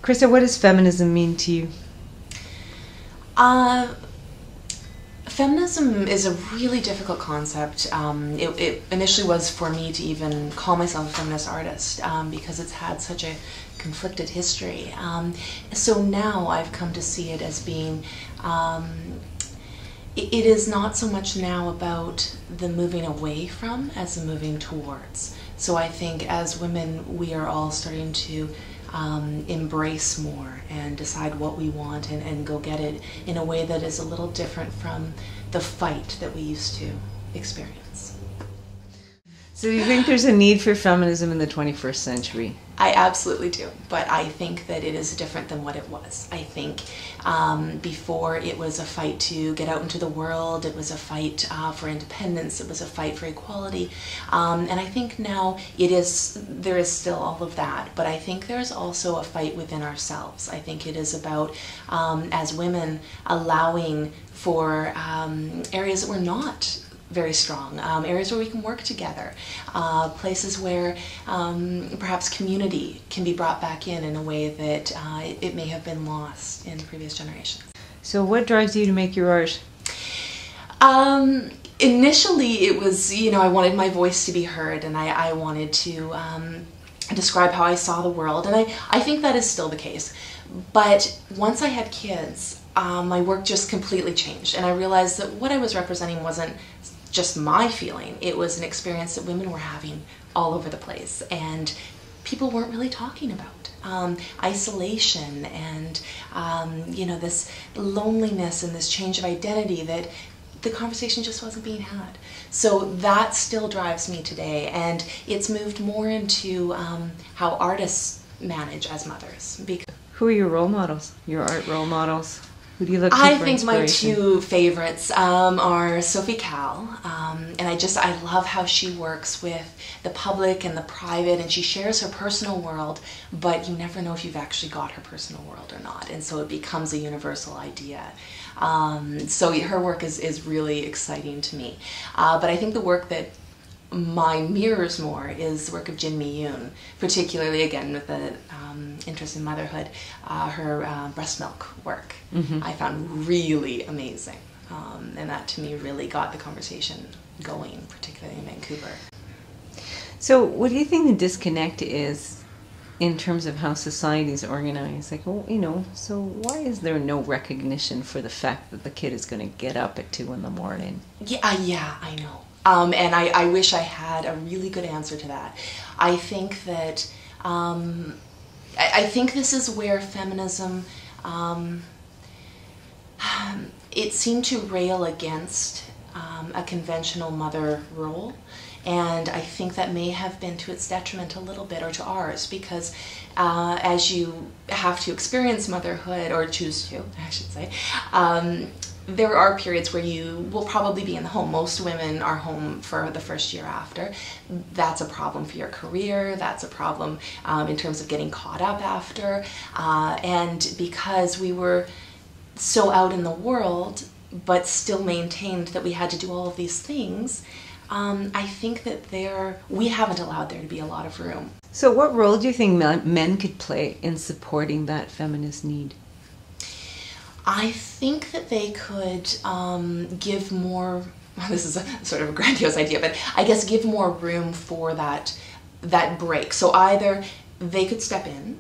Krista, what does feminism mean to you? Feminism is a really difficult concept. It initially was for me to even call myself a feminist artist because it's had such a conflicted history. So now I've come to see it as being, it is not so much now about the moving away from as the moving towards. So I think as women we are all starting to embrace more and decide what we want and go get it in a way that is a little different from the fight that we used to experience. So do you think there's a need for feminism in the 21st century? I absolutely do, but I think that it is different than what it was. I think before it was a fight to get out into the world, it was a fight for independence, it was a fight for equality, and I think now there is still all of that, but I think there's also a fight within ourselves. I think it is about, as women, allowing for areas that we're not very strong, areas where we can work together, places where perhaps community can be brought back in a way that it may have been lost in previous generations. So what drives you to make your art? Initially it was, I wanted my voice to be heard, and I wanted to describe how I saw the world, and I think that is still the case. But once I had kids, my work just completely changed, and I realized that what I was representing wasn't just my feeling. It was an experience that women were having all over the place, and people weren't really talking about. Isolation and this loneliness and this change of identity, that the conversation just wasn't being had. So that still drives me today, and it's moved more into how artists manage as mothers. Who are your role models, your art role models? Who do you look to I for think my inspiration? two favorites are Sophie Calle, and I love how she works with the public and the private, and she shares her personal world, but you never know if you've actually got her personal world or not, and so it becomes a universal idea. So her work is really exciting to me. But I think the work that mine mirrors more is the work of Jin Mi-yoon, particularly again with the interest in motherhood. Her breast milk work I found really amazing, and that to me really got the conversation going, particularly in Vancouver. So what do you think the disconnect is in terms of how society is organized? Like, so why is there no recognition for the fact that the kid is going to get up at 2 in the morning? Yeah, I know. And I wish I had a really good answer to that. I think that, I think this is where feminism, it seemed to rail against a conventional mother role. And I think that may have been to its detriment a little bit, or to ours, because as you have to experience motherhood, or choose to, I should say, there are periods where you will probably be in the home. Most women are home for the first year after. That's a problem for your career. That's a problem in terms of getting caught up after. And because we were so out in the world, but still maintained that we had to do all of these things, I think that we haven't allowed there to be a lot of room. So what role do you think men could play in supporting that feminist need? I think that they could give more, this is a sort of a grandiose idea, but I guess give more room for that break. So either they could step in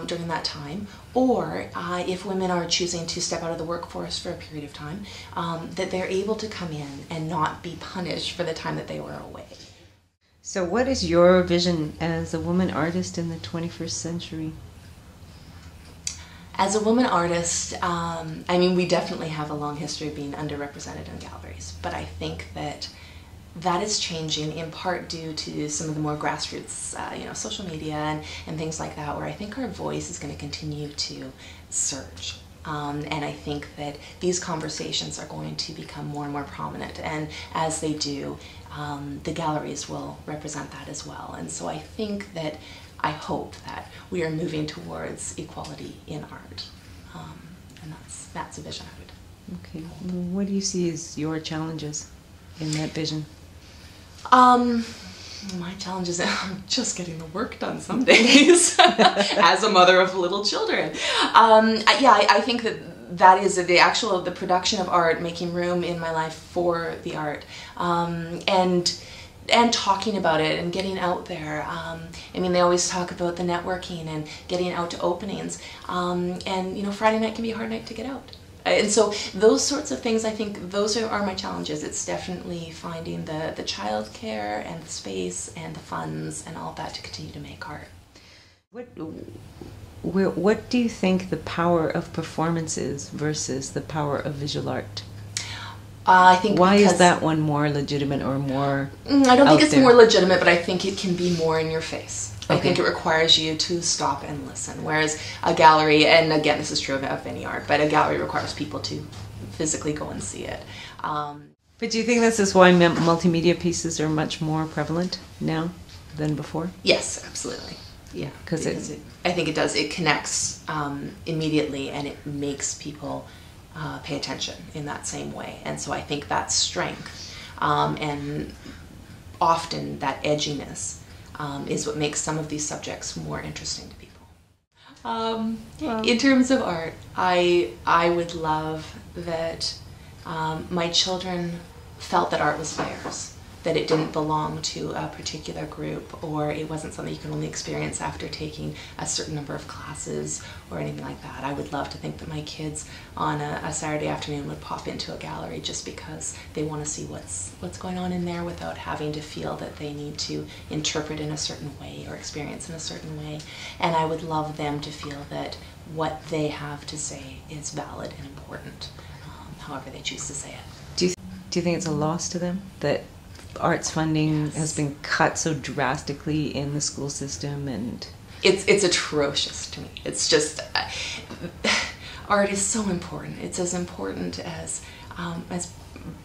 during that time, or if women are choosing to step out of the workforce for a period of time, that they're able to come in and not be punished for the time that they were away. So what is your vision as a woman artist in the 21st century? As a woman artist, I mean, we definitely have a long history of being underrepresented in galleries, but I think that is changing in part due to some of the more grassroots, social media and things like that, where I think our voice is going to continue to surge. And I think that these conversations are going to become more and more prominent, and as they do, the galleries will represent that as well. And so I hope that we are moving towards equality in art, and that's a vision I would. Okay. What do you see as your challenges in that vision? My challenge is just getting the work done some days as a mother of little children. I think that is the production of art, making room in my life for the art, and talking about it and getting out there. I mean, they always talk about the networking and getting out to openings, and you know, Friday night can be a hard night to get out. And so those sorts of things, I think those are my challenges. It's definitely finding the childcare and the space and the funds and all that to continue to make art. What do you think the power of performance is versus the power of visual art? I think why is that one more legitimate or more I don't think it's there? more legitimate, but I think it can be more in your face. Okay. I think it requires you to stop and listen, whereas a gallery, and again this is true of any art, but a gallery requires people to physically go and see it. But do you think this is why multimedia pieces are much more prevalent now than before? Yes, absolutely. Yeah, because I think it does. It connects immediately, and it makes people pay attention in that same way. And so I think that's strength, and often that edginess is what makes some of these subjects more interesting to people. In terms of art, I would love that my children felt that art was theirs, that it didn't belong to a particular group, or it wasn't something you can only experience after taking a certain number of classes or anything like that. I would love to think that my kids on a Saturday afternoon would pop into a gallery just because they want to see what's going on in there without having to feel that they need to interpret in a certain way or experience in a certain way. And I would love them to feel that what they have to say is valid and important, however they choose to say it. Do you think it's a loss to them that arts funding has been cut so drastically in the school system? And it's atrocious to me. It's just art is so important. It's as important as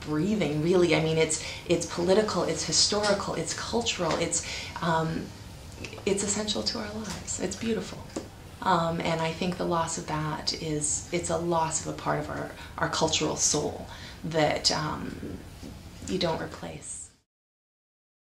breathing, really. I mean, it's political, it's historical, it's cultural, it's essential to our lives. It's beautiful. And I think the loss of that it's a loss of a part of our cultural soul that you don't replace.